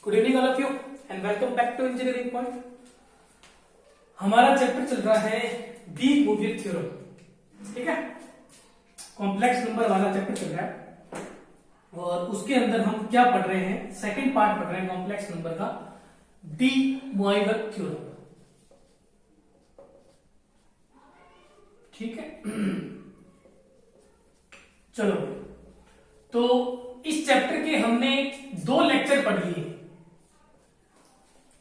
Good evening all of you and welcome back to engineering point. हमारा chapter चल रहा है डी मोवियर थ्योरम, ठीक है। कॉम्प्लेक्स नंबर वाला चैप्टर चल रहा है और उसके अंदर हम क्या पढ़ रहे हैं, सेकंड पार्ट पढ़ रहे हैं कॉम्प्लेक्स नंबर का, डी मोवियर थ्योरम, ठीक है। चलो, तो इस चैप्टर के हमने 2 लेक्चर पढ़ लिए,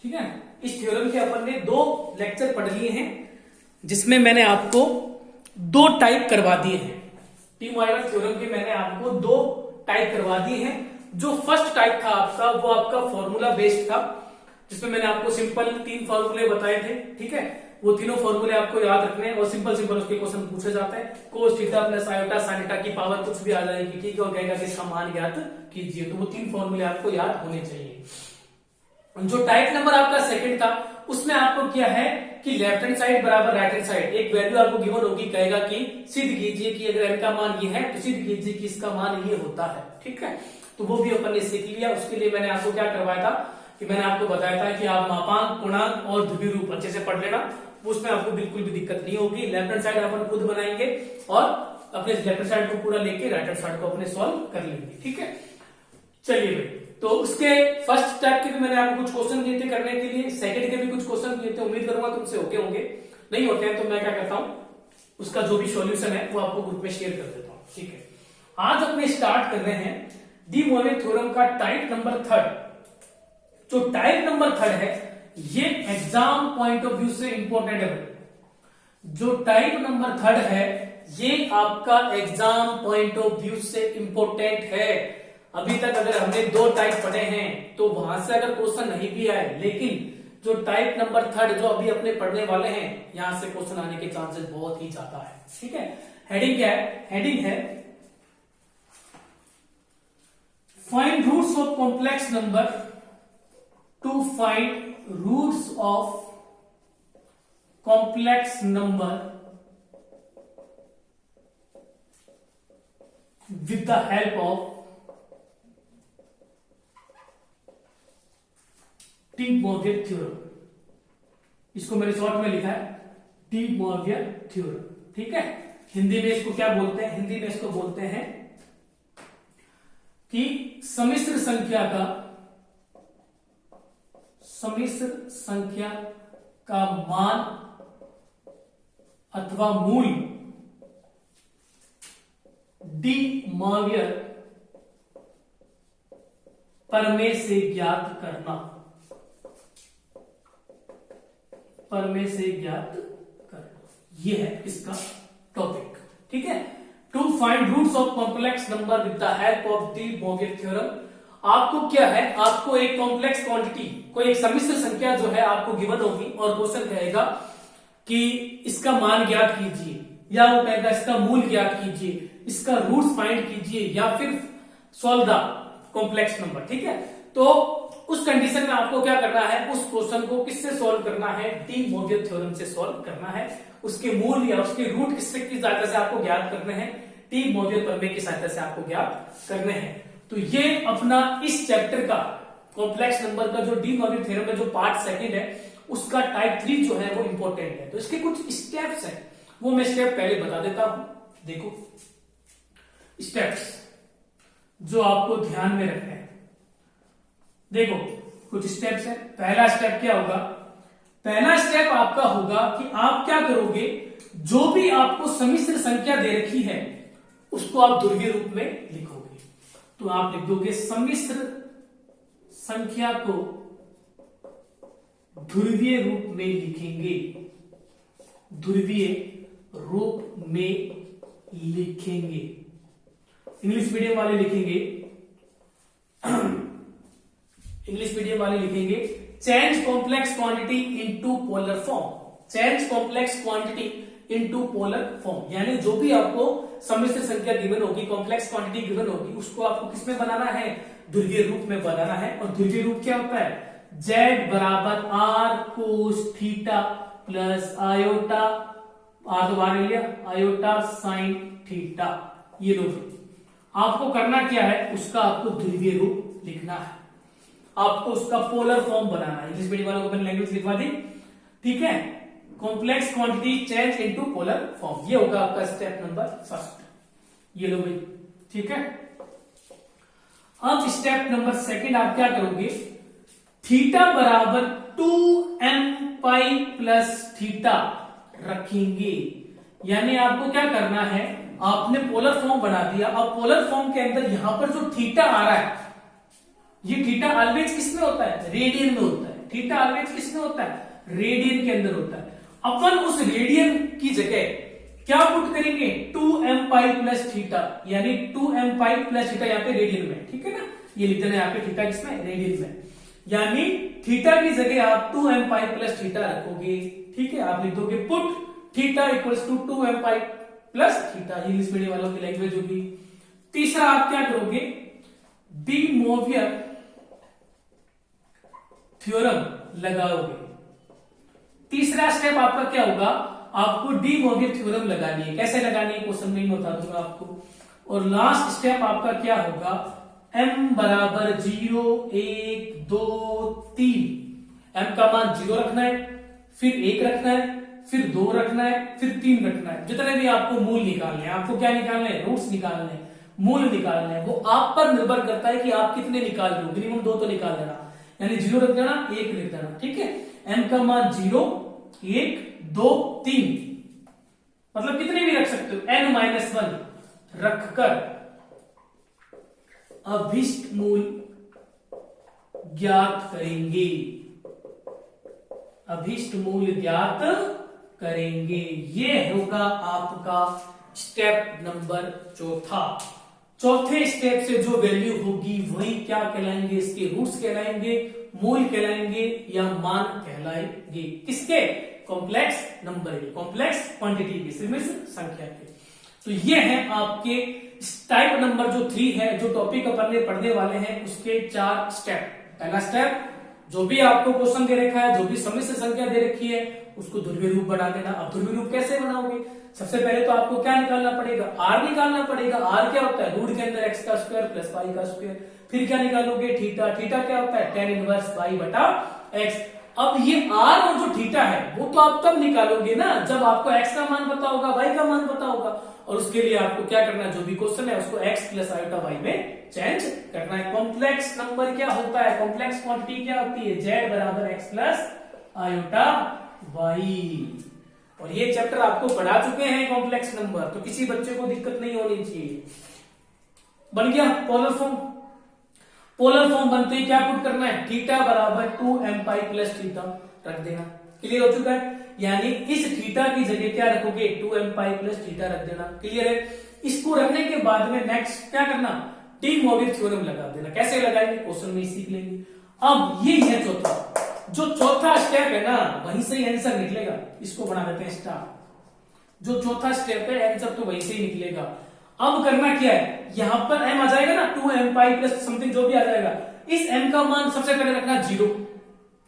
ठीक है। इस थ्योरम के अपन ने 2 लेक्चर पढ़ लिए हैं जिसमें मैंने आपको 2 टाइप करवा दिए हैं। डी मोवियर थ्योरम के मैंने आपको 2 टाइप करवा दिए हैं। जो फर्स्ट टाइप था आपका, वो आपका फॉर्मूला बेस्ड था, जिसमें मैंने आपको सिंपल 3 फॉर्मूले बताए थे, ठीक है। वो तीनों फॉर्मूले आपको याद रखने हैं और सिंपल उसके क्वेश्चन पूछे जाते हैं। कोस theta plus iota sine theta की पावर कुछ भी आ जाएगी, ठीक है, और कहेगा कि इसका मान ज्ञात कीजिए। तो वो 3 फॉर्मूले आपको याद होने चाहिए। जो टाइप नंबर आपका सेकंड था, उसमें आपको क्या है कि लेफ्ट हैंड साइड बराबर राइट हैंड साइड, एक वैल्यू आपको गिवन होगी, कहेगा कि सिद्ध कीजिए कि अगर इनका मान ये है तो सिद्ध कीजिए कि इसका मान ये होता है, ठीक है। तो वो भी अपन ने सीख लिया। उसके लिए मैंने आपको क्या करवाया था कि मैंने आपको बताया था कि आप मापांक, पूर्णांक और ध्रुवीय रूप अच्छे से पढ़ लेना, उसमें आपको बिल्कुल भी दिक्कत नहीं होगी। लेफ्ट हैंड साइड अपन खुद बनाएंगे और अपने लेफ्ट हैंड साइड को पूरा लेके राइट हैंड साइड को अपने सॉल्व कर लेंगे, ठीक है। चलिए भाई, तो उसके फर्स्ट स्टेप के भी मैंने आपको कुछ क्वेश्चन दिए थे करने के लिए, सेकंड के भी कुछ क्वेश्चन दिए थे। उम्मीद करूंगा तुमसे होंगे नहीं होते हैं तो मैं क्या करता हूं, उसका जो भी सॉल्यूशन है वो आपको ग्रुप में शेयर कर देता हूं, ठीक है। आज अपने स्टार्ट कर रहे हैं डी मोवियर थ्योरम का टाइप नंबर 3। जो टाइप नंबर 3 है ये एग्जाम पॉइंट ऑफ व्यू से इंपॉर्टेंट है। जो टाइप नंबर 3 है ये आपका एग्जाम पॉइंट ऑफ व्यू से इंपॉर्टेंट है। अभी तक अगर हमने 2 टाइप पढ़े हैं तो वहां से अगर क्वेश्चन नहीं भी आए, लेकिन जो टाइप नंबर 3 जो अभी अपने पढ़ने वाले हैं, यहां से क्वेश्चन आने के चांसेस बहुत ही ज्यादा है, ठीक है। हेडिंग क्या है? हेडिंग है find roots of complex number to find roots of complex number with the help of de Moivre theorem. इसको मैंने शॉर्ट में लिखा है डी मोवियर थ्योरम, ठीक है। हिंदी में इसको क्या बोलते हैं? हिंदी में इसको बोलते हैं कि सम्मिश्र संख्या का मान अथवा मूल डी मोवियर प्रमेय से ज्ञात करना, प्रमेय से ज्ञात करना, ये है इसका टॉपिक, ठीक है। To find roots of complex number with the help of de Moivre theorem. आपको क्या है, आपको एक कॉम्प्लेक्स क्वांटिटी, कोई एक सम्मिश्र संख्या जो है आपको गिवन होगी और क्वेश्चन कहेगा कि इसका मान ज्ञात कीजिए, या वो कहेगा इसका मूल ज्ञात कीजिए, इसका रूट्स फाइंड कीजिए, या फिर सॉल्व द कॉम्प्लेक्स नंबर, ठीक है। तो उस कंडीशन में आपको क्या करना है, उस क्वेश्चन को किससे सॉल्व करना है? डी मोवियर थ्योरम से सॉल्व करना है। उसके मूल या उसके रूट किससे की सहायता से आपको ज्ञात करने हैं? डी मोवियर प्रमेय की सहायता से आपको ज्ञात करने हैं। तो ये अपना इस चैप्टर का कॉम्प्लेक्स नंबर का जो डी मोवियर थ्योरम का जो पार्ट सेकंड है, उसका टाइप 3 जो है वो इंपॉर्टेंट है। तो इसके कुछ स्टेप्स हैं, वो मैं स्टेप पहले बता देता हूं। देखो स्टेप्स जो आपको ध्यान में रखना है, देखो कुछ स्टेप्स हैं। पहला स्टेप क्या होगा? पहला स्टेप आपका होगा कि आप क्या करोगे, जो भी आपको सम्मिश्र संख्या दे रखी है उसको आप ध्रुवीय रूप में लिखोगे। तो आप लिख दोगे सम्मिश्र संख्या को ध्रुवीय रूप में लिखेंगे, ध्रुवीय रूप में लिखेंगे। इंग्लिश मीडियम वाले लिखेंगे change complex quantity into polar form. Change complex quantity into polar form, यानी जो भी आपको सम्मिश्र संख्या गिवन होगी, कॉम्प्लेक्स क्वांटिटी गिवन होगी, उसको आपको किसमें बनाना है? ध्रुवीय रूप में बनाना है। और ध्रुवीय रूप क्या होता है? z बराबर r cos theta plus iota, R तो बाहर लिया, आयोटा साइन थीटा, ये लो। आपको करना क्या है, उसका आपको ध्रुवीय रूप लिखना है। आपको उसका पोलर फॉर्म बनाना है। इंग्लिश मीडियम वालों को मैंने लैंग्वेज लिखवा दी, ठीक है। Complex quantity change into polar form, ये होगा आपका स्टेप नंबर फर्स्ट। ये लो भाई, ठीक है। अब स्टेप नंबर सेकंड आप क्या करोगे, थीटा बराबर 2m पाई प्लस थीटा रखेंगे। यानी आपको क्या करना है, आपने पोलर फॉर्म बना दिया। अब पोलर फॉर्म के अंदर यहां पर जो थीटा आ रहा है, ये थीटा ऑलवेज किसमें होता है, रेडियन में होता है। थीटा ऑलवेज किसमें होता है, रेडियन के अंदर होता है। अपन उस रेडियन की जगह क्या पुट करेंगे, 2m पाई प्लस थीटा, यानी 2m पाई प्लस थीटा यहाँ पे रेडियन में, ठीक है ना। ये लिख देना यहाँ पे थीटा किसमें, रेडियन में। यानी थीटा की जगह आप 2m पाई प्लस थीटा रखोगे, ठीक है। आप लिख दोगे put theta equals to 2m pi plus theta, English medium वालों की लैंग्वेज होगी। तीसरा आप क्या करोगे, डी मोवियर थ्योरम लगाओगे। तीसरा स्टेप आपका क्या होगा, आपको डी मोवियर थ्योरम लगानी है। कैसे लगानी है क्वेश्चन में बता दूंगा आपको। और लास्ट स्टेप आपका क्या होगा, m बराबर 0 1 2 3, m का मान 0 रखना है, फिर 1 रखना है, फिर 2 रखना है, फिर 3 रखना है। जितने भी आपको मूल निकालने हैं, आपको क्या निकालना है, रूट्स निकालने हैं, मूल निकालने हैं। वो आप पर निर्भर करता है कि आप कितने निकाल रहे हो। मिनिमम 2 तो निकाल देना, यानी 0 रख देना, 1 लिख देना, ठीक है। m का मान 0 1 2 3, मतलब कितने भी रख सकते हो, n-1 रखकर अभिष्ट मूल ज्ञात करेंगे। अभिष्ट मूल ज्ञात करेंगे, ये होगा आपका स्टेप नंबर चौथा। चौथे स्टेप से जो वैल्यू होगी वही क्या कहलाएंगे, इसके रूट्स कहलाएंगे, मूल कहलाएंगे या मान कहलाएंगे। किसके, कॉम्प्लेक्स नंबर के, कॉम्प्लेक्स क्वांटिटी के, समिश्र संख्या के। तो ये है आपके टाइप नंबर जो 3 है, जो टॉपिक अपन पढ़ने वाले हैं, उसके 4 स्टेप। पहला स्टेप, जो भी आपको क्वेश्चन दे रखा है, जो भी समिश्र संख्या दे रखी है, उसको ध्रुवीय रूप बना देना। अब ध्रुवीय रूप कैसे बनाओगे, सबसे पहले तो आपको क्या निकालना पड़ेगा, r निकालना पड़ेगा। r क्या होता है, रूट के अंदर x का स्क्वायर प्लस y का स्क्वायर। फिर क्या निकालोगे, थीटा। थीटा क्या होता है, tan इनवर्स y बटा x। अब ये r और जो थीटा है वो तो आप तब निकालोगे ना जब आपको x का मान पता होगा, y का मान पता होगा। और उसके लिए आपको क्या करना है, जो भी क्वेश्चन है उसको x प्लस आयोटा y में चेंज करना है। कॉम्प्लेक्स नंबर क्या होता है, कॉम्प्लेक्स क्वांटिटी क्या होती है, z बराबर x प्लस आयोटा y। और ये चैप्टर आपको पढ़ा चुके हैं कॉम्प्लेक्स नंबर, तो किसी बच्चे को दिक्कत नहीं होनी चाहिए। बन गया पोलर फॉर्म। पोलर फॉर्म बनते ही क्या पुट करना है, थीटा बराबर 2m पाई प्लस थीटा रख देना। क्लियर हो चुका है, यानी इस थीटा की जगह क्या रखोगे, 2m पाई प्लस थीटा रख देना। क्लियर है। इसको रखने के बाद में नेक्स्ट क्या करना, डी मोवियर थ्योरम लगा देना। कैसे लगाएंगे क्वेश्चन में सीख लेंगे। अब ये है चौथा, जो चौथा स्टेप है ना, वहीं से ही आंसर निकलेगा। इसको बना देते हैं स्टार। जो चौथा स्टेप है, आंसर तो वहीं से ही निकलेगा। अब करना क्या है, यहां पर m आ जाएगा ना, 2m पाई प्लस समथिंग जो भी आ जाएगा, इस m का मान सबसे पहले रखना 0।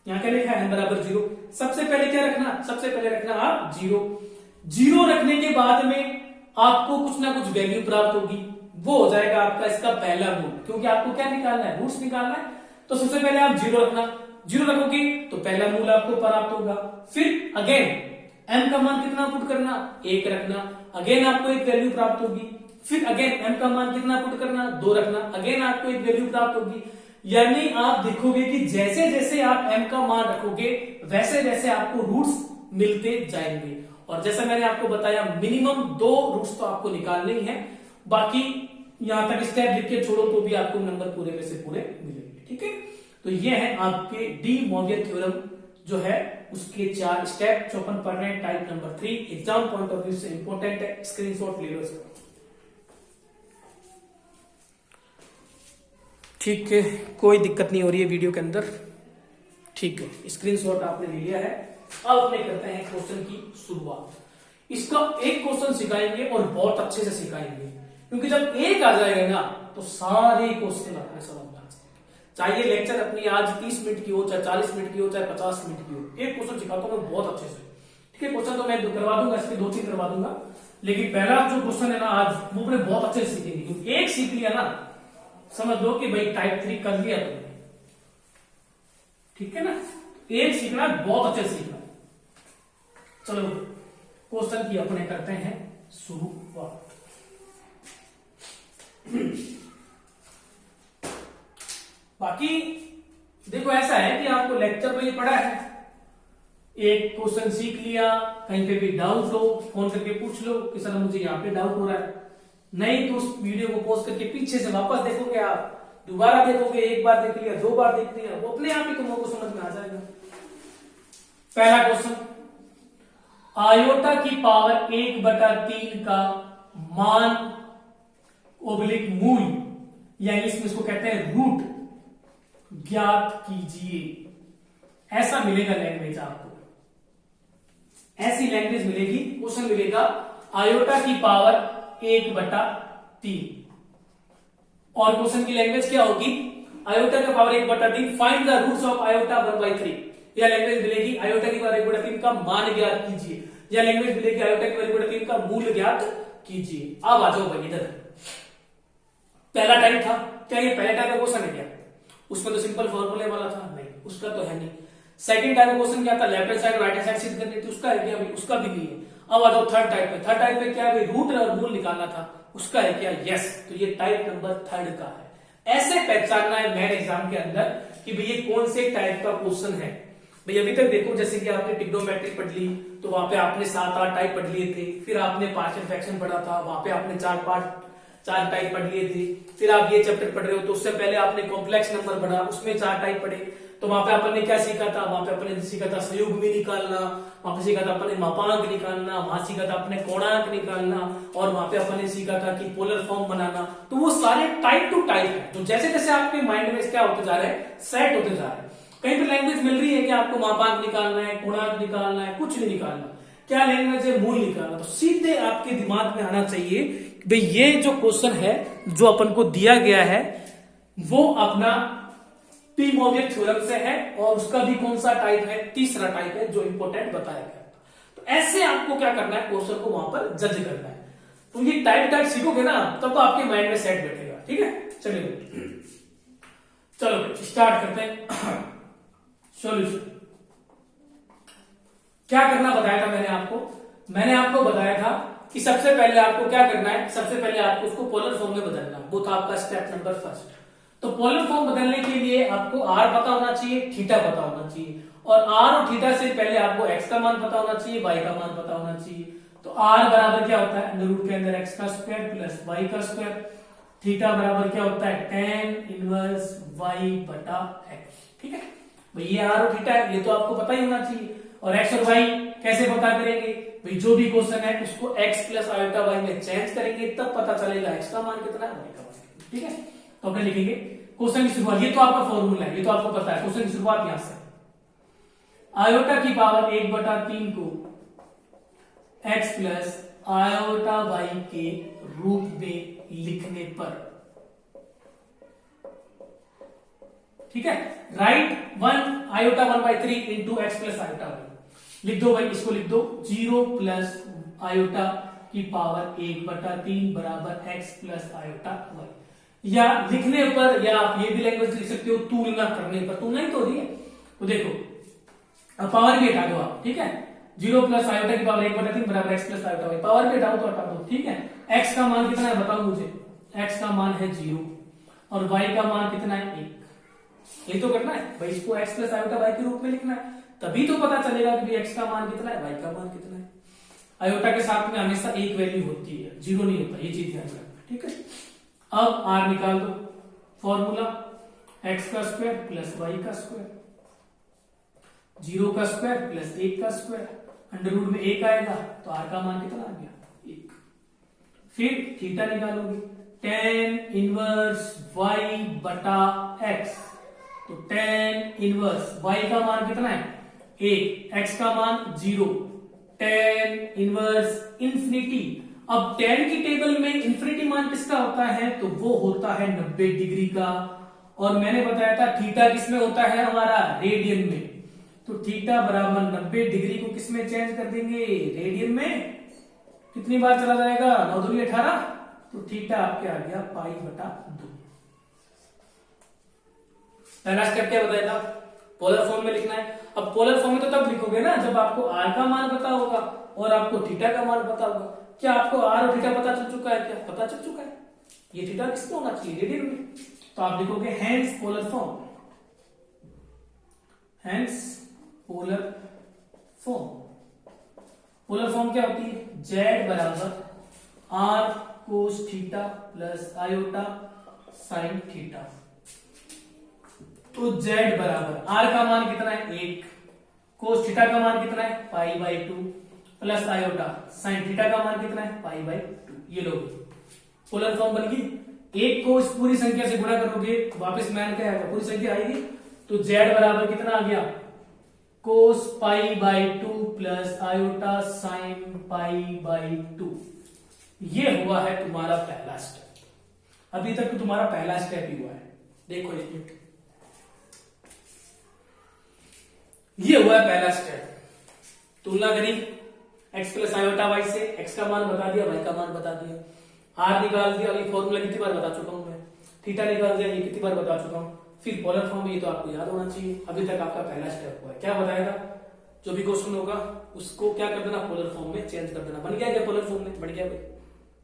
यहां क्या लिखा है, m बराबर 0। सबसे पहले क्या रखना, सबसे पहले रखना आप 0। 0 रखने के बाद में आपको कुछ ना कुछ वैल्यू प्राप्त होगी, वो हो जाएगा आपका इसका पहला मूल। क्योंकि आपको क्या निकालना है, रूट्स निकालना है। तो सबसे पहले आप 0 रखना, 0 रखोगे तो पहला मूल आपको प्राप्त होगा। फिर अगेन m का मान कितना पुट करना, 1 रखना, अगेन आपको एक वैल्यू प्राप्त होगी। फिर अगेन m का मान कितना पुट करना, 2 रखना, अगेन आपको एक वैल्यू प्राप्त होगी। यानी आप देखोगे कि जैसे जैसे आप m का मान रखोगे वैसे वैसे आपको रूट्स मिलते जाएंगे। और जैसा मैंने आपको बताया, मिनिमम 2 रूट्स तो आपको निकालने ही है, बाकी यहां तक स्टेप लिख के छोड़ो तो भी आपको नंबर पूरे में से पूरे मिलेंगे। ठीक है, तो ये है आपके डी मोवियर थ्योरम जो है उसके 4 स्टेप जो अपन पढ़ रहे हैं type number 3। Exam point of view से इंपॉर्टेंट है, स्क्रीनशॉट ले लो इसका। ठीक है, कोई दिक्कत नहीं हो रही है वीडियो के अंदर। ठीक है, स्क्रीनशॉट आपने ले लिया है। अब अपने करते हैं क्वेश्चन की शुरुआत। इसका एक क्वेश्चन सिखाएंगे और बहुत अच्छे से सिखाएंगे, क्योंकि जब एक आ जाएगा ना तो सारे क्वेश्चन अपने समझ में आ जाएंगे। चाहे लेक्चर अपनी आज 30 मिनट की हो, चाहे 40 मिनट की हो, चाहे 50 मिनट की हो, एक क्वेश्चन सिखाता हूं मैं बहुत अच्छे से। ठीक है, क्वेश्चन तो मैं करवा दूंगा, इसके 2-3 करवा दूंगा, लेकिन पहला जो क्वेश्चन है ना आज वो अपने बहुत अच्छे से सीखेंगे। एक सीख लिया ना, समझ लो कि भाई टाइप 3 कर लिया तुमने। ठीक है ना, एक सीखना बहुत अच्छे सीखना। चलो क्वेश्चन की अपने करते हैं शुरुआत। बाकी देखो ऐसा है कि आपको लेक्चर में ही पढ़ा है, एक क्वेश्चन सीख लिया, कहीं पे भी डाउट हो फोन करके पूछ लो कि सर मुझे यहाँ पे डाउट हो रहा है, नहीं तो उस वीडियो को पॉज करके पीछे से वापस देखोगे, आप दोबारा देखोगे, एक बार देख लिया, 2 बार देख लिया, वो अपने आप ही तुमको समझ में आ जाएगा। पहला क्वेश्चन, आयोटा की पावर 1/3 का मान ओब्लिक मूल, या इसमें इसको कहते हैं रूट, ज्ञात कीजिए। ऐसा मिलेगा लैंग्वेज आपको, ऐसी लैंग्वेज मिलेगी, क्वेश्चन मिलेगा आयोटा की पावर 1/3, और क्वेश्चन की लैंग्वेज क्या होगी, आयोटा का power 1/3, find the roots of iota 1/3। या लैंग्वेज मिलेगी आयोटा की पावर 1/3 का मान ज्ञात कीजिए, या लैंग्वेज मिलेगी आयोटा की पावर 1/3 का मूल ज्ञात कीजिए। अब आ जाओ भाई इधर, पहला टाइप था, क्या ये पहले टाइप का क्वेश्चन है क्या? उसमें तो सिंपल फॉर्मूले वाला था, नहीं उसका तो है नहीं। सेकंड टाइप का क्वेश्चन क्या था, left hand side right hand side सिद्ध करनी थी, उसका है क्या? उसका भी नहीं है। अब आ जाओ थर्ड टाइप पे, थर्ड टाइप में क्या है, रूट और मूल निकालना था, उसका है क्या? यस, तो ये टाइप नंबर 3 का है। ऐसे पहचानना है मैथ एग्जाम के अंदर कि भाई ये कौन से टाइप का क्वेश्चन है। भाई अभी तक देखो, जैसे कि आपने ट्रिग्नोमेट्री पढ़ ली, तो वहां पे आपने 7-8 टाइप पढ़ लिए थे, फिर आपने पार्शियल फ्रैक्शन पढ़ा था, वहां पे आपने 4 टाइप पढ़ लिए थे, फिर आप ये चैप्टर पढ़ रहे हो तो उससे पहले आपने कॉम्प्लेक्स नंबर पढ़ा, उसमें 4 टाइप पढ़े। तो वहां पे अपन ने क्या सीखा था, वहां पे अपन ने सीखा था संयुग्मी निकालना, वहां पे सीखा था अपन ने मापांक निकालना, वहां सीखा था अपने कोणांक निकालना, और वहां पे अपन ने सीखा था कि पोलर फॉर्म बनाना। तो वो सारे टाइप टू टाइप है, तो जैसे जैसे आपके माइंड में क्या होते जा रहे हैं, सेट होते जा रहे हैं। कहीं पे लैंग्वेज मिल रही है कि आपको मापांक निकालना है, कोणांक निकालना है, कुछ नहीं निकालना, क्या लैंग्वेज है, मूल निकालना। तो सीधे आपके दिमाग में आना चाहिए भाई ये जो क्वेश्चन है जो अपन को दिया गया है वो अपना पी मोवियर थ्योरम से है, और उसका भी कौन सा टाइप है, तीसरा टाइप है जो इंपोर्टेंट बताया गया। तो ऐसे आपको क्या करना है, क्वेश्चन को वहां पर जज करना है। तो ये टाइप सीखोगे ना, तब तो आपके माइंड में सेट बैठेगा। ठीक है, चलिए चलो स्टार्ट करते हैं सॉल्यूशन। क्या करना बताया था मैंने आपको बताया था कि सबसे पहले आपको क्या करना है, सबसे पहले आपको उसको पोलर फॉर्म में बदलना, वो था आपका स्टेप नंबर फर्स्ट। तो पोलर फॉर्म बदलने के लिए आपको आर पता होना चाहिए, थीटा पता होना चाहिए, और आर और थीटा से पहले आपको एक्स का मान पता होना चाहिए, वाई का मान पता होना चाहिए। तो आर बराबर क्या होता है, अंडर रूट के अंदर एक्स का स्क्वायर प्लस वाई का स्क्वायर, थीटा बराबर क्या होता है, tan इनवर्स वाई बटा एक्स। ठीक है भाई, ये आर और थीटा है, ये तो आपको पता ही होना चाहिए। और एक्स और वाई कैसे पता करेंगे भाई, जो भी क्वेश्चन है उसको x प्लस आयोटा वाई में चेंज करेंगे, तब पता चलेगा x का मान कितना है, y का मान कितना। ठीक है, तो अपने लिखेंगे क्वेश्चन की शुरुआत, ये तो आपका फॉर्मूला है, ये तो आपको पता है। क्वेश्चन की शुरुआत यहां से, आयोटा की पावर 1/3 को x प्लस आयोटा वाई के रूप में लिखने पर, ठीक है, write 1 iota 1/3 into X plus iota Y. लिख दो भाई, इसको लिख दो 0 प्लस आयोटा की पावर 1/3 बराबर एक्स प्लस आयोटा वाई। या लिखने पर, या आप ये भी लैंग्वेज लिख सकते हो तुलना करने पर, तुलना ही तो हो रही है। तो देखो अब पावर भी हटा दो आप, ठीक है, 0 प्लस आयोटा की पावर 1/3 बराबर X plus iota Y, power भी हटाओ तो हटा दो। ठीक है, एक्स का मान कितना है बताओ मुझे, एक्स का मान है 0 और वाई का मान कितना है 1। ये तो करना है भाई, इसको x प्लस आयोटा वाई के रूप में लिखना है, तभी तो पता चलेगा कि x का मान कितना है, y का मान कितना है। आयोटा के साथ में हमेशा एक वैल्यू होती है, 0 नहीं होता, ये चीज ध्यान रखना। ठीक है, अब r निकाल दो, फॉर्मूला x का स्क्वायर प्लस y का स्क्वायर, 0 का स्क्वायर प्लस 1 का स्क्वायर, अंडर रूट में 1 आएगा तो r का मान कितना आ गया 1। फिर थीटा निकालोगे, tan इनवर्स y बटा x, तो tan इनवर्स y का मान कितना है 1, x का मान 0, tan इनवर्स इंफिनिटी। अब tan की टेबल में इंफिनिटी मान किसका होता है, तो वो होता है 90 डिग्री का, और मैंने बताया था थीटा किसमें होता है हमारा, रेडियन में। तो थीटा बराबर 90 डिग्री को किसमें चेंज कर देंगे, रेडियन में। कितनी बार चला जाएगा, 9 दूनी 18, तो थीटा आपके आ गया पाई बटा 2। पहला स्टेप क्या बताया था, पोलर फॉर्म में लिखना है। अब पोलर फॉर्म में तो तब लिखोगे ना जब आपको आर का मान पता होगा और आपको थीटा का मान पता होगा। क्या आपको आर और थीटा पता चल चुका है? क्या पता चल चुका है? ये थीटा किसमें होना चाहिए? रेडियन में। तो आप लिखोगे hence polar form, hence polar form. Polar form क्या होती है? जेड बराबर R cos theta plus iota sine theta. तो जेड बराबर आर का मान कितना है? 1, कोस थीटा का मान कितना है? π/2 प्लस आयोटा साइन थीटा का मान कितना है? π/2। ये लो पोलर फॉर्म बन गई। एक को इस पूरी संख्या से गुणा करोगे वापस मान क्या आएगा? पूरी संख्या आएगी। तो जेड बराबर कितना आ गया? कोस π/2 प्लस आयोटा साइन π/2। ये हुआ है तुम्हारा पहला स्टेप। अभी तक तो तुम्हारा पहला स्टेप ही हुआ है। देखो ये हुआ है पहला स्टेप। तुलना करी x प्लस आयोटा वाई से, x का मान बता दिया, y का मान बता दिया, r निकाल दिया। अभी फॉर्मूला कितनी बार बता चुका हूं मैं, थीटा निकाल दिया, ये कितनी बार बता चुका हूं। फिर पोलर फॉर्म में ये तो आपको याद होना चाहिए। अभी तक आपका पहला स्टेप हुआ है। क्या बताया था? जो भी क्वेश्चन होगा उसको क्या कर देना? पोलर फॉर्म में चेंज कर देना। बन गया क्या? पोलर फॉर्म में बन गया भाई।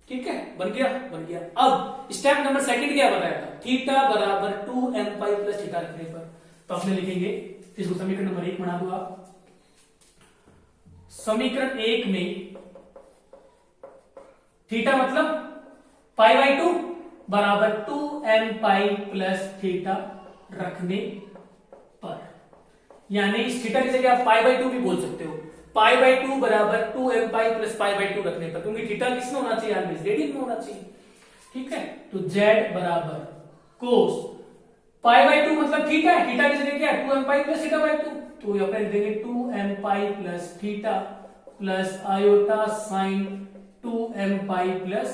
ठीक है, बन गया, बन गया। अब स्टेप नंबर सेकंड क्या बताया था? थीटा बराबर 2m पाई प्लस थीटा रखने पर तो अपने लिखेंगे, इसको समीकरण नंबर 1 बना दो आप। समीकरण 1 में थीटा मतलब π/2 बराबर 2m पाई प्लस थीटा रखने पर, यानी इस थीटा की जगह आप π/2 भी बोल सकते हो। π/2 बराबर 2m पाई प्लस π/2 रखने पर, क्योंकि थीटा किसमें होना चाहिए? रेडियन में होना चाहिए। ठीक है, तो z बराबर कोस π/2 मतलब थीटा है, थीटा की जगह क्या है? 2m pi plus थीटा/2। तो यहाँ पे देंगे 2m pi plus theta plus iota sine 2m pi plus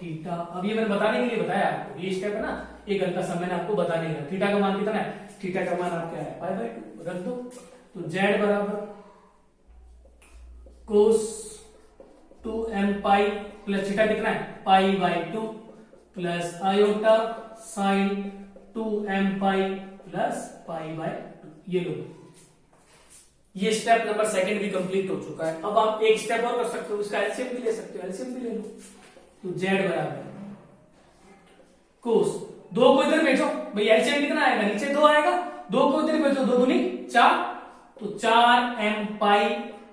theta. अब ये मैंने बताने के लिए बताया आपको, ये स्टेप है ना, एक हल्का सा मैंने आपको बताने का। थीटा का मान कितना है? थीटा का मान आप क्या है? π/2 रख दो। तो z बराबर कोस 2m पाई प्लस थीटा कितना है? π/2 plus iota sine 2m pi plus π/2। ये लो, ये स्टेप नंबर सेकंड भी कंप्लीट हो चुका है। अब आप एक स्टेप और कर सकते हो, इसका एलसीएम भी ले सकते हो, एलसीएम भी ले लो। तो z बराबर कोस, 2 को इधर भेजो भाई, एलसीएम कितना आएगा? नीचे 2 आएगा, 2 को इधर भेजो, 2 दूनी 4, तो 4m पाई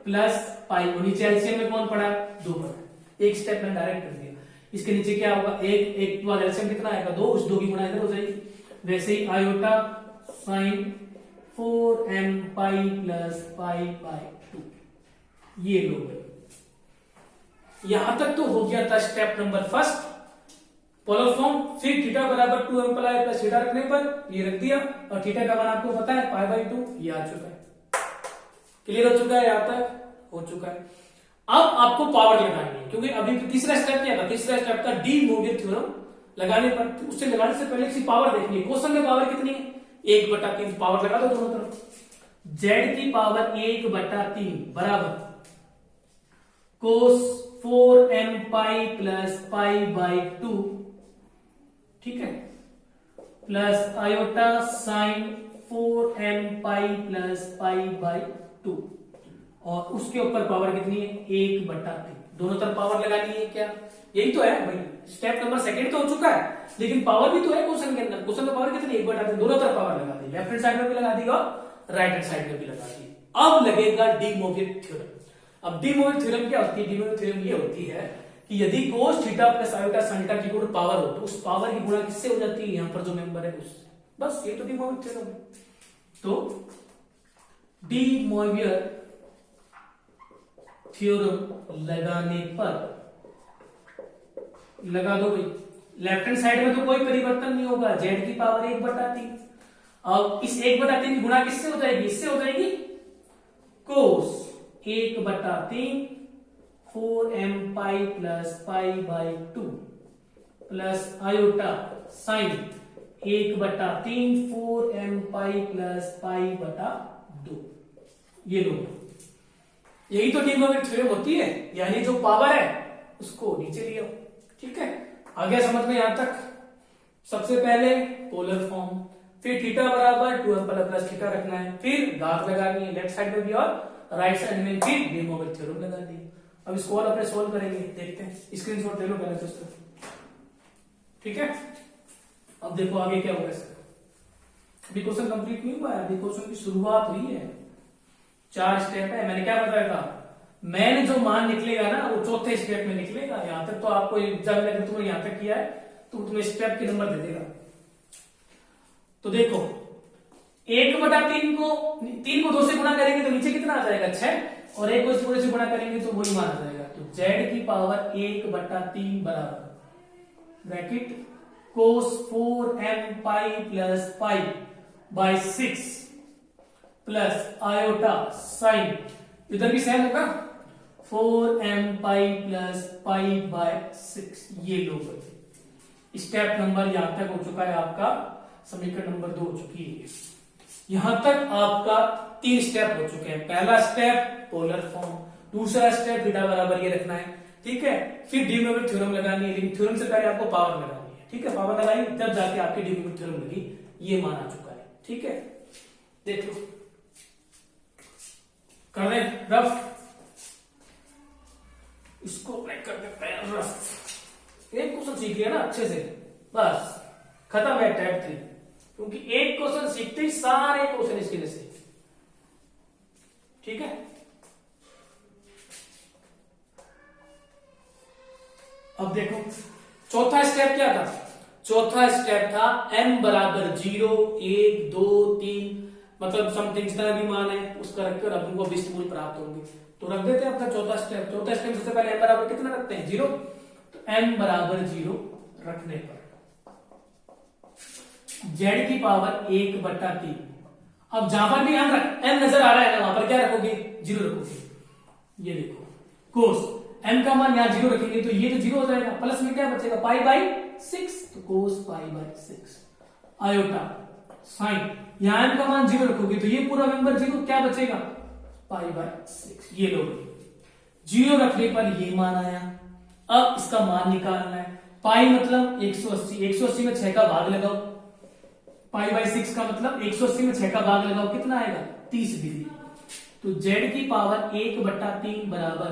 प्लस पाई। नीचे एलसीएम में कौन पड़ा? 2 पड़ा। एक स्टेप मैंने डायरेक्ट कर दिया। इसके नीचे क्या होगा? एक के बाद एलसीएम कितना आएगा? 2, उस 2 की गुणा इधर हो जाएगी। वैसे ही iota sine 4m pi plus π/2। ये लो, यहां तक तो हो गया था step number first, polar form. फिर थीटा बराबर 2m पाई प्लस थीटा रखने पर ये रख दिया, और थीटा का मान आपको पता है π/2। ये आ चुका है, क्लियर हो चुका है, यहां तक हो चुका है। अब आपको पावर लगानी है, क्योंकि अभी तीसरा स्टेप क्या था? तीसरा स्टेप था डी मोवियर थ्योरम लगाने पर। उससे लगाने से पहले इसकी पावर देखनी है। क्वेश्चन में पावर कितनी है? 1/3 पावर लगा दो दोनों तरफ। z की पावर 1/3 बराबर कोस 4m पाई प्लस π/2, ठीक है, plus iota sine 4m pi plus π/2, और उसके ऊपर पावर कितनी है? 1/3। दोनों तरफ पावर लगानी है। क्या यही तो है भाई? स्टेप नंबर सेकंड तो हो चुका है, लेकिन पावर भी तो है क्वेश्चन के अंदर। क्वेश्चन में पावर कितनी? 1/3। दोनों तरफ पावर लगा दी, लेफ्ट हैंड साइड में भी लगा दी और राइट हैंड साइड में भी लगा दी। अब लगेगा डी मोवियर थ्योरम। अब डी मोवियर थ्योरम क्या होती है? डी मोवियर थ्योरम ये होती है कि यदि कोस theta plus iota sine theta की गुणा पावर हो, तो उस पावर की गुणा किससे हो जाती है? यहां पर जो मेंबर है उससे। बस ये तो डी मोवियर थ्योरम है। तो डी मोवियर थ्योरम लगाने पर, लगा दो भाई, लेफ्ट हैंड साइड में तो कोई परिवर्तन नहीं होगा, z की पावर 1/3। अब इस 1/3 की गुणा किससे हो जाएगी? इससे हो जाएगी cos 1/3 4m pi plus π/2 plus iota sine 1/3 4m pi plus π/2। ये लो, यही तो डी मोवियर थ्योरम होती है, यानी जो पावर है उसको नीचे लिया। ठीक है, आ गया समझ में यहां तक? सबसे पहले पोलर फॉर्म, फिर थीटा बराबर 2m प्लस थीटा रखना है, फिर घात लगानी है लेफ्ट साइड में भी और राइट साइड में, फिर डे मोगर थ्योरम लगानी है। अब इसको और अपने सोल्व करेंगे, देखते हैं। स्क्रीनशॉट ले लो पहले तो इसका, ठीक है। अब देखो आगे क्या होगा इसका। अभी क्वेश्चन कंप्लीट नहीं हुआ है, अभी क्वेश्चन की शुरुआत हुई है, 4 स्टेप है। मैंने क्या बताया था, मैंने जो मान निकलेगा ना वो चौथे स्टेप में निकलेगा। यहां तक तो आपको जब मैंने तुम्हें यहां तक किया है तो तुम्हें स्टेप के नंबर दे देगा। तो देखो 1/3 को 3 को 2 से गुणा करेंगे तो नीचे कितना आ जाएगा 6, और 1 को इस पूरे से गुणा करेंगे तो वही मान आ जाएगा। तो z की पावर 1/3 बराबर bracket cos 4m pi plus pi by 6 plus iota sign, इधर भी सेम होगा 4m pi plus pi by 6। ये लो स्टेप नंबर यहां तक हो चुका है आपका, समीकरण नंबर 2 हो चुकी है। यहां तक आपका 3 स्टेप हो चुके हैं। पहला स्टेप पोलर फॉर्म, दूसरा स्टेप थीटा बराबर ये रखना है, ठीक है। फिर डी मोमेंट थ्योरम लगानी है, लेकिन थ्योरम से पहले आपको पावर लगानी है, ठीक है। पावर लगाई तब जाके आपकी डी मोमेंट थ्योरम लगी, ये मान आ चुका है, ठीक है। देख लो, कर रहे रफ, इसको कर देते हैं रफ। एक क्वेश्चन सीख लिया ना अच्छे से, बस खत्म है टाइप 3, क्योंकि एक क्वेश्चन सीखते ही सारे क्वेश्चन इसके जैसे, ठीक है। अब देखो चौथा स्टेप क्या था, चौथा स्टेप था m बराबर 0 1 2 3 मतलब समथिंग जितना भी मान है उसका रखकर अब उनको विशिष्ट मूल्य प्राप्त होंगे, तो रख देते हैं अपना चौथा स्टेप। चौथा स्टेप सबसे पहले m बराबर कितना रखते हैं 0, तो m बराबर 0 रखने पर z की पावर 1/3। अब जहां पर भी m नजर आ रहा है ना वहां पर क्या रखोगे 0 रखोगे। ये देखो कोस m का मान यहां 0 रखेंगे तो ये तो 0 हो जाएगा, प्लस में क्या बचेगा पाई बाई 6, तो कोस पाई बाई 6 आयोटा साइन, यहां m का मान 0 रखोगे तो ये पूरा मेंबर 0, क्या बचेगा पाई बाई 6। ये लो 0 रखने पर ये मान आया। अब इसका मान निकालना है, पाई मतलब 180, 180 में 6 का भाग लगाओ, पाई बाई 6 का मतलब 180 में 6 का भाग लगाओ, कितना आएगा 30 डिग्री। तो z की पावर 1/3 बराबर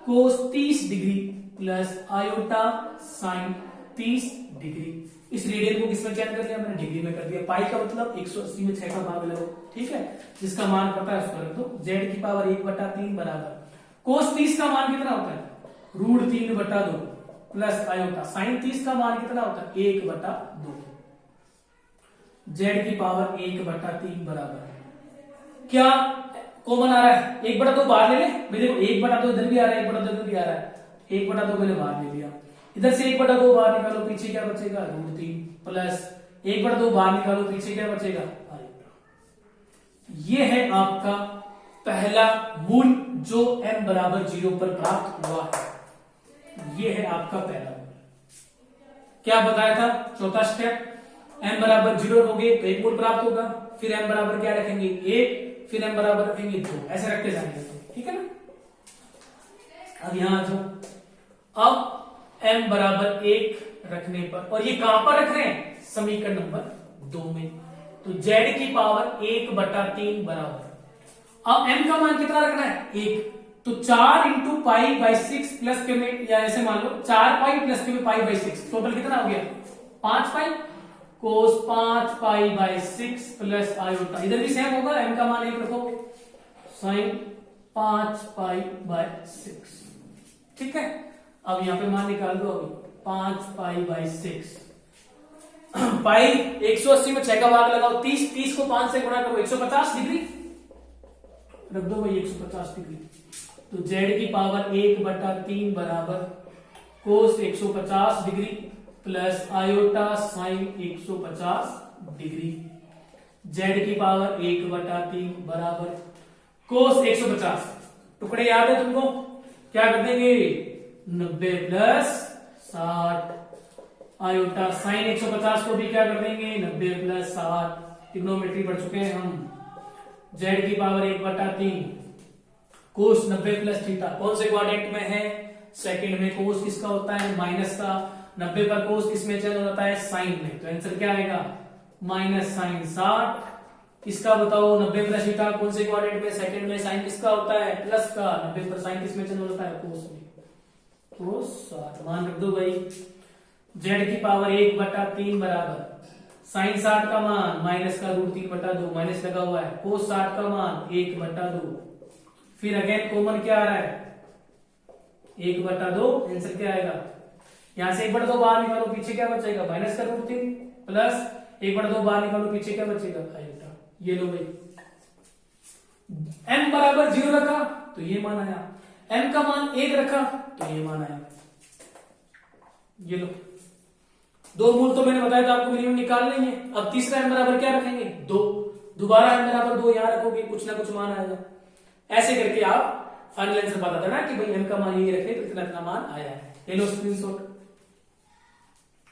कोस 30 degree plus iota sign 30 degree. इस रेडियन को किसमें चेंज कर दिया मैंने, डिग्री में कर दिया। पाई का मतलब 180 में 6 का भाग लगाओ, ठीक है। जिसका मान पता है उसको रख दो। z की पावर 1/3 बराबर कोस 30 का मान कितना होता है √3/2 प्लस आयोटा साइन 30 का मान कितना होता है 1/2। z की पावर 1/3 बराबर क्या कॉमन आ रहा है 1/2 बाहर ले ले, मेरे को 1/2 इधर भी आ रहा है 1/2 इधर भी आ रहा है, 1/2 मैंने बाहर ले लिया, इधर से 1/2 बाहर निकालो पीछे क्या बचेगा √3 प्लस 1/2 बाहर निकालो पीछे क्या बचेगा। ये है आपका पहला मूल जो m बराबर 0 पर प्राप्त हुआ है। ये है आपका पहला मूल। क्या बताया था चौथा स्टेप, m बराबर 0 रखोगे तो एक मूल प्राप्त होगा, फिर m बराबर क्या रखेंगे 1, फिर m बराबर रखेंगे 2, ऐसे रखते जाएंगे, ठीक है ना। अब यहां आ जाओ, अब m बराबर 1 रखने पर, और ये कहां पर रख रहे हैं समीकरण नंबर 2 में, तो z की पावर 1/3 बराबर, अब m का मान कितना रखना है 1, तो 4 इंटू पाई बाई 6 प्लस के में, या ऐसे मान लो 4 पाई प्लस के में पाई बाई 6, टोटल कितना हो गया 5 पाई, कोस 5 पाई बाई 6 प्लस आयोटा, इधर भी सेम होगा, m का मान 1 रखो, साइन 5 पाई बाई 6, ठीक है। अब यहां पे मान निकाल दो, अभी 5 पाई बाई 6 पाई 180 में 6 का भाग लगाओ, 30 को 5 से गुणा करो 150 डिग्री रख दो भाई 150 डिग्री। तो z की पावर 1/3 बराबर कोस 150 degree plus iota sign 150 degree. z की पावर 1/3 बराबर कोस 150, टुकड़े याद है तुमको, क्या कर देंगे 90 प्लस 60 आयोटा साइन 150 को भी क्या कर देंगे 90 प्लस 60, ट्रिग्नोमेट्री पढ़ चुके हैं हम। z की पावर 1/3 कोस 90 प्लस थीटा, कौन से क्वाड्रेंट में है सेकंड में, कोस किसका होता है माइनस का, 90 पर कोस किसमें चेंज हो जाता है साइन में, तो आंसर क्या आएगा माइनस साइन 60। इसका बताओ 90 प्लस थीटा कौन से क्वाड्रेंट में, सेकंड में। साइन किसका होता है, प्लस का। 90 पर साइन किस में चेंज होता है, कोस में। कोस 60 मान रख दो भाई। जेड की पावर 1/3 बराबर साइन 60 का मान माइनस का √3/2, माइनस लगा हुआ है। कोस 60 का मान 1/2। फिर अगेन कॉमन क्या आ रहा है, 1/2। आंसर क्या आएगा, यहां से 1/2 बाहर निकालो, पीछे क्या बचेगा, माइनस का √3 प्लस 1/2 बाहर निकालो, पीछे क्या बचेगा, आयोटा। ये लो भाई, m बराबर 0 रखा तो ये मान आया, m का मान 1 रखा तो ये मान आया। ये लो, दो मूल तो मैंने बताया था आपको मिनिमम निकालने ही है। अब तीसरा m बराबर क्या रखेंगे, 2। दोबारा m बराबर 2 यहां रखोगे, कुछ ना कुछ मान आएगा। ऐसे करके आप फाइनल आंसर बता देना कि भाई m का मान ये रखे तो इतना इतना मान आया है। ले लो स्क्रीनशॉट,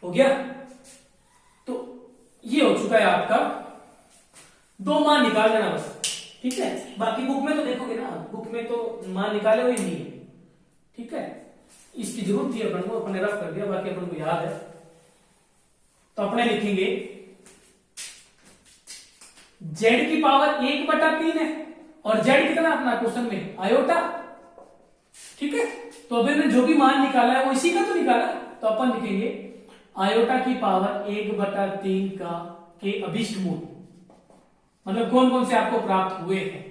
हो गया। तो ये हो चुका है आपका, 2 मान निकाल देना बस, ठीक है। बाकी बुक में तो देखोगे ना, बुक में तो मान निकाले हुए नहीं है, ठीक है। इसकी जरूरत थी अपन को, अपने रफ कर दिया, बाकी अपन को याद है। तो अपने लिखेंगे z की पावर 1/3 है और z कितना अपना क्वेश्चन में, आयोटा, ठीक है। तो अभी मैंने जो भी मान निकाला है वो इसी का तो निकाला, तो अपन लिखेंगे आयोटा की पावर 1/3 का के अभिष्ट मूल, मतलब कौन कौन से आपको प्राप्त हुए हैं।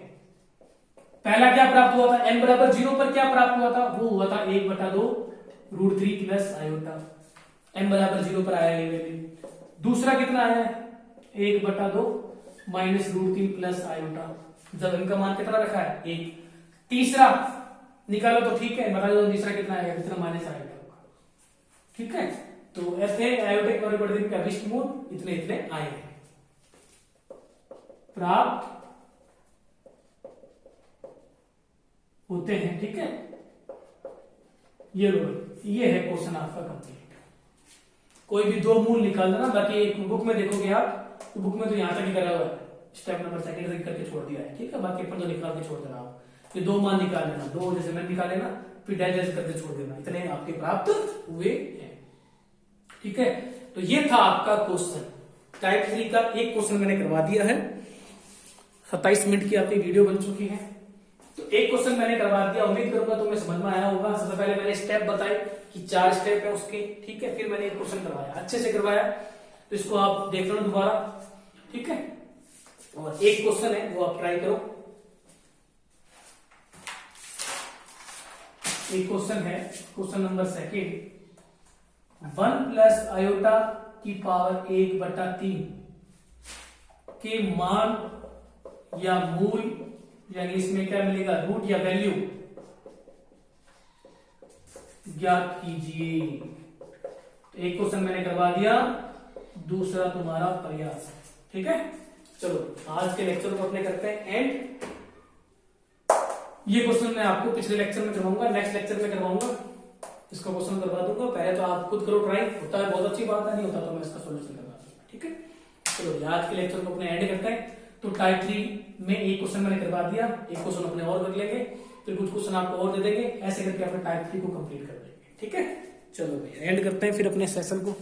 पहला क्या प्राप्त हुआ था, n बराबर 0 पर क्या प्राप्त हुआ था, वो हुआ था 1/2 √3 प्लस आयोटा, n बराबर 0 पर आया ये वैल्यू। दूसरा कितना आया है, 1/2 माइनस √3 प्लस आयोटा, जब इनका मान कितना रखा है, 1। तीसरा निकालो तो ठीक है, बता दो तीसरा कितना आएगा, कितना माइनस आयोटा होगा, ठीक है। तो ऐसे आयोटिक परिवर्तन के अभिष्ट मूल इतने इतने आए हैं प्राप्त होते हैं, ठीक है। ये लो, ये है क्वेश्चन आपका कंप्लीट। कोई भी 2 मूल निकाल देना, बाकी बुक में देखोगे आप तो बुक में तो यहां तक ही करा हुआ है, स्टेप नंबर सेकंड से करके छोड़ दिया है, ठीक है। बाकी अपन तो निकाल के छोड़ देना आप, ये 2 मान निकाल लेना, 2 जैसे मैंने निकाले ना, फिर डैश डैश करके छोड़ देना, इतने आपके प्राप्त हुए हैं, ठीक है। तो ये था आपका क्वेश्चन टाइप 3 का। एक क्वेश्चन मैंने करवा दिया है, 27 मिनट की आपकी वीडियो बन चुकी है। तो एक क्वेश्चन मैंने करवा दिया, उम्मीद करूंगा तुम्हें समझ में आया होगा। सबसे पहले मैंने स्टेप बताई कि 4 स्टेप है उसके, ठीक है। फिर मैंने एक क्वेश्चन करवाया, अच्छे से करवाया, तो इसको आप देख लो दोबारा, ठीक है। और एक क्वेश्चन है वो आप ट्राई करो। एक क्वेश्चन है, क्वेश्चन नंबर 2, 1 प्लस आयोटा की पावर 1/3 के मान या मूल, यानी इसमें क्या मिलेगा, रूट या वैल्यू ज्ञात कीजिए। तो एक क्वेश्चन मैंने करवा दिया, दूसरा तुम्हारा प्रयास, ठीक है। चलो आज के लेक्चर को अपने करते हैं एंड। ये क्वेश्चन मैं आपको पिछले लेक्चर में करवाऊंगा, नेक्स्ट लेक्चर में करवाऊंगा, इसका क्वेश्चन करवा दूंगा। पहले तो आप खुद करो ट्राई, होता है बहुत अच्छी बात है, नहीं होता तो मैं इसका सोल्यूशन करवा दूंगा, ठीक है। चलो आज के लेक्चर को अपने एंड करते हैं। तो टाइप 3 में एक क्वेश्चन मैंने करवा दिया, एक क्वेश्चन अपने और कर लेंगे, फिर कुछ क्वेश्चन आपको और दे देंगे, ऐसे करके अपने टाइप 3 को कंप्लीट कर देंगे, ठीक है। चलो भाई एंड करते हैं फिर अपने सेशन को।